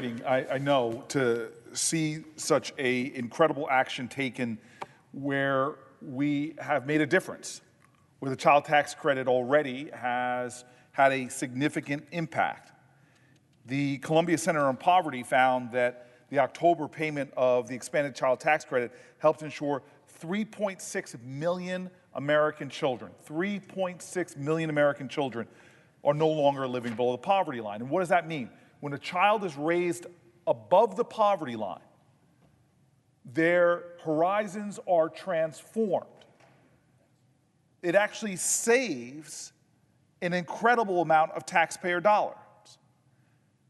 I know, to see such a incredible action taken where we have made a difference, where the child tax credit already has had a significant impact. The Columbia Center on Poverty found that the October payment of the expanded child tax credit helped ensure 3.6 million American children, 3.6 million American children are no longer living below the poverty line. And what does that mean? When a child is raised above the poverty line, their horizons are transformed. It actually saves an incredible amount of taxpayer dollars.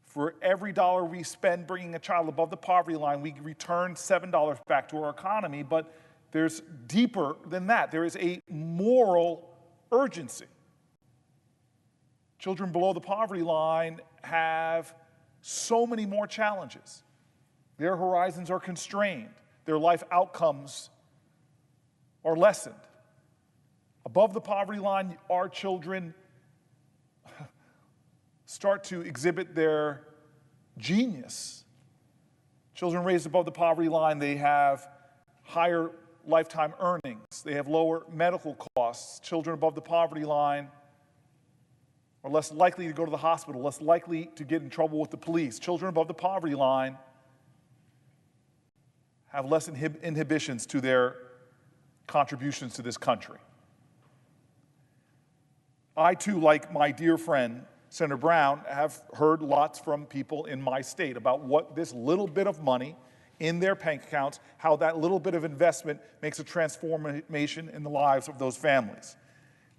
For every dollar we spend bringing a child above the poverty line, we return $7 back to our economy, but there's deeper than that. There is a moral urgency. Children below the poverty line have so many more challenges. Their horizons are constrained. Their life outcomes are lessened. Above the poverty line, our children start to exhibit their genius. Children raised above the poverty line, they have higher lifetime earnings. They have lower medical costs. Children above the poverty line are less likely to go to the hospital, less likely to get in trouble with the police. Children above the poverty line have less inhibitions to their contributions to this country. I, too, like my dear friend, Senator Brown, have heard lots from people in my state about what this little bit of money in their bank accounts, how that little bit of investment makes a transformation in the lives of those families.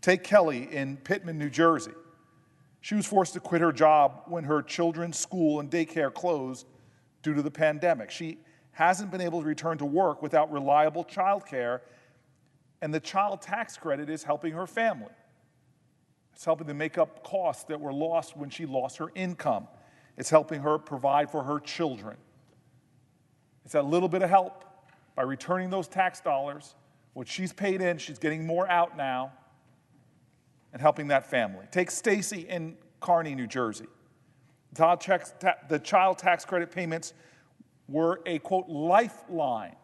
Take Kelly in Pittman, New Jersey. She was forced to quit her job when her children's school and daycare closed due to the pandemic. She hasn't been able to return to work without reliable child care, and the child tax credit is helping her family. It's helping to make up costs that were lost when she lost her income. It's helping her provide for her children. It's that little bit of help by returning those tax dollars. What she's paid in, she's getting more out now, and helping that family. Take Stacy in Kearney, New Jersey. The child tax credit payments were a, quote, lifeline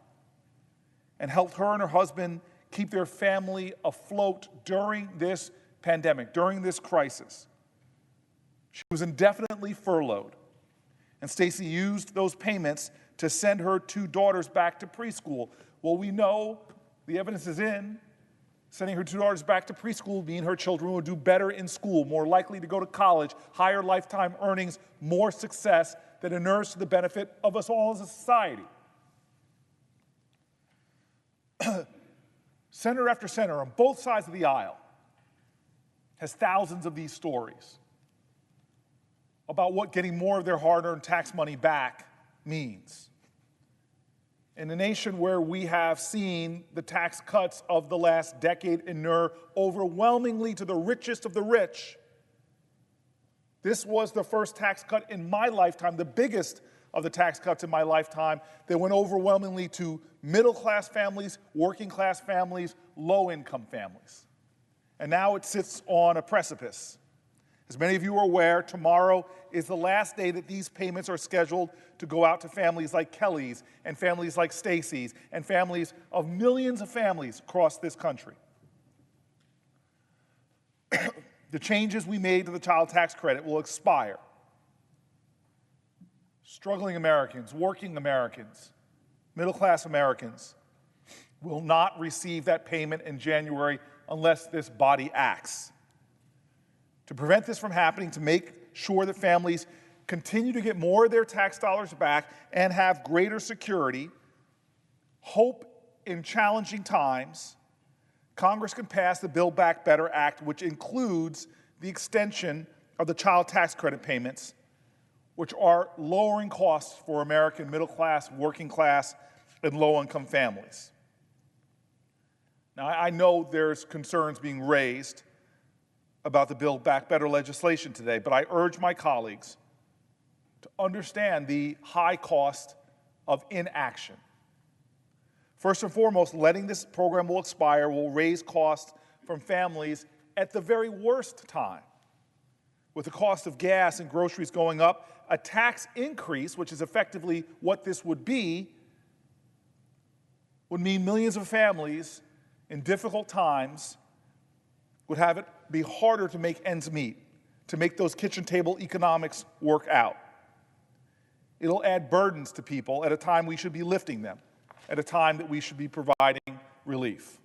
and helped her and her husband keep their family afloat during this pandemic, during this crisis. She was indefinitely furloughed, and Stacy used those payments to send her two daughters back to preschool. Well, we know, the evidence is in, sending her two daughters back to preschool mean her children will do better in school, more likely to go to college, higher lifetime earnings, more success that inures to the benefit of us all as a society. Senator after senator on both sides of the aisle has thousands of these stories about what getting more of their hard-earned tax money back means. In a nation where we have seen the tax cuts of the last decade inure overwhelmingly to the richest of the rich, this was the first tax cut in my lifetime, the biggest of the tax cuts in my lifetime, that went overwhelmingly to middle-class families, working-class families, low-income families. And now it sits on a precipice. As many of you are aware, tomorrow is the last day that these payments are scheduled to go out to families like Kelly's and families like Stacy's and families of millions of families across this country. The changes we made to the child tax credit will expire. Struggling Americans, working Americans, middle-class Americans will not receive that payment in January unless this body acts. To prevent this from happening, to make sure that families continue to get more of their tax dollars back and have greater security, hope in challenging times, Congress can pass the Build Back Better Act, which includes the extension of the child tax credit payments, which are lowering costs for American middle class, working class, and low-income families. Now, I know there's concerns being raised about the Build Back Better legislation today, but I urge my colleagues to understand the high cost of inaction. First and foremost, letting this program will expire will raise costs from families at the very worst time, with the cost of gas and groceries going up, a tax increase, which is effectively what this would be, would mean millions of families in difficult times would have it be harder to make ends meet, to make those kitchen table economics work out. It'll add burdens to people at a time we should be lifting them, at a time that we should be providing relief.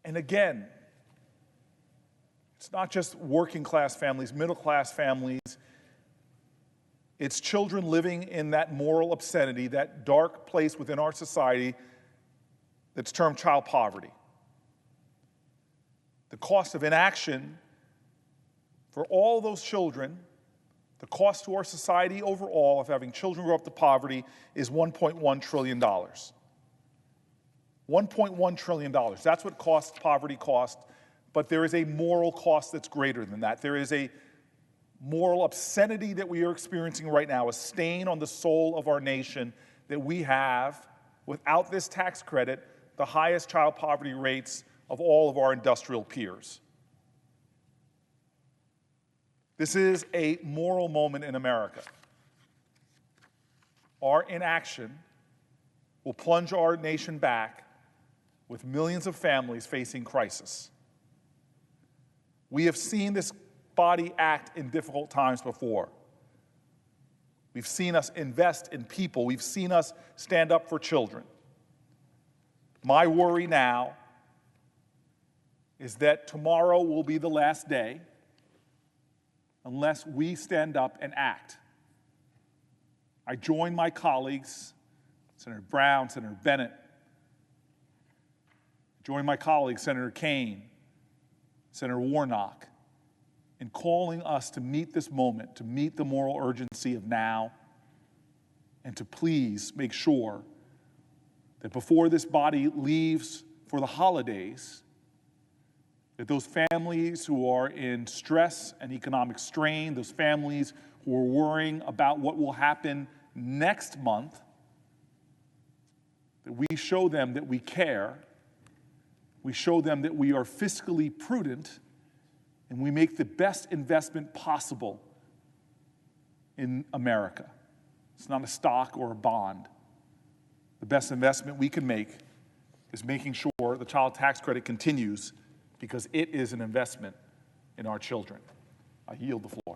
And again, it's not just working class families, middle class families. It's children living in that moral obscenity, that dark place within our society that's termed child poverty. The cost of inaction for all those children, the cost to our society overall of having children grow up to poverty is $1.1 trillion. $1.1 trillion. That's what poverty costs. But there is a moral cost that's greater than that. There is a moral obscenity that we are experiencing right now, a stain on the soul of our nation that we have, without this tax credit, the highest child poverty rates of all of our industrial peers. This is a moral moment in America. Our inaction will plunge our nation back with millions of families facing crisis. We have seen this body act in difficult times before. We've seen us invest in people. We've seen us stand up for children. My worry now is that tomorrow will be the last day unless we stand up and act. I join my colleagues, Senator Brown, Senator Bennett, join my colleague, Senator Kaine, Senator Warnock, in calling us to meet this moment, to meet the moral urgency of now, and to please make sure that before this body leaves for the holidays, that those families who are in stress and economic strain, those families who are worrying about what will happen next month, that we show them that we care, we show them that we are fiscally prudent, and we make the best investment possible in America. It's not a stock or a bond. The best investment we can make is making sure the child tax credit continues, because it is an investment in our children. I yield the floor.